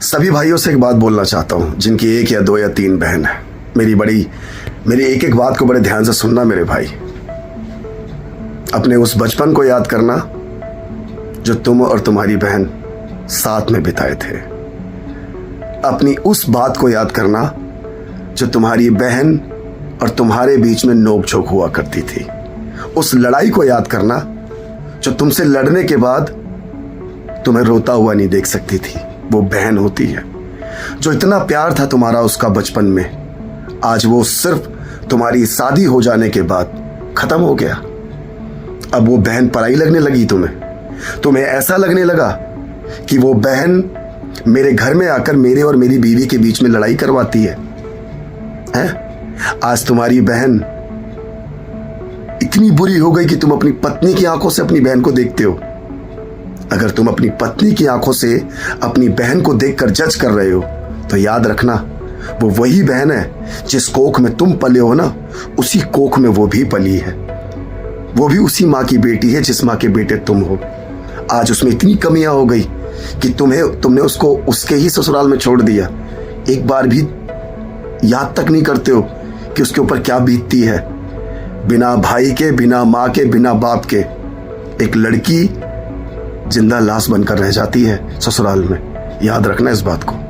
सभी भाइयों से एक बात बोलना चाहता हूँ जिनकी एक या दो या तीन बहन है। मेरी एक एक बात को बड़े ध्यान से सुनना मेरे भाई। अपने उस बचपन को याद करना जो तुम और तुम्हारी बहन साथ में बिताए थे। अपनी उस बात को याद करना जो तुम्हारी बहन और तुम्हारे बीच में नोक-झोंक हुआ करती थी। उस लड़ाई को याद करना जो तुमसे लड़ने के बाद तुम्हें रोता हुआ नहीं देख सकती थी। वो बहन होती है। जो इतना प्यार था तुम्हारा उसका बचपन में, आज वो सिर्फ तुम्हारी शादी हो जाने के बाद खत्म हो गया। अब वो बहन पराई लगने लगी तुम्हें ऐसा लगने लगा कि वो बहन मेरे घर में आकर मेरे और मेरी बीवी के बीच में लड़ाई करवाती है। आज तुम्हारी बहन इतनी बुरी हो गई कि तुम अपनी पत्नी की आंखों से अपनी बहन को देखते हो। अगर तुम अपनी पत्नी की आंखों से अपनी बहन को देखकर जज कर रहे हो तो याद रखना वो वही बहन है जिस कोख में तुम पले हो ना, उसी कोख में वो भी पली है। वो भी उसी माँ की बेटी है जिस माँ के बेटे तुम हो। आज उसमें इतनी कमियां हो गई कि तुमने उसको उसके ही ससुराल में छोड़ दिया। एक बार भी याद तक नहीं करते हो कि उसके ऊपर क्या बीतती है। बिना भाई के, बिना माँ के, बिना बाप के एक लड़की जिंदा लाश बनकर रह जाती है ससुराल में। याद रखना इस बात को।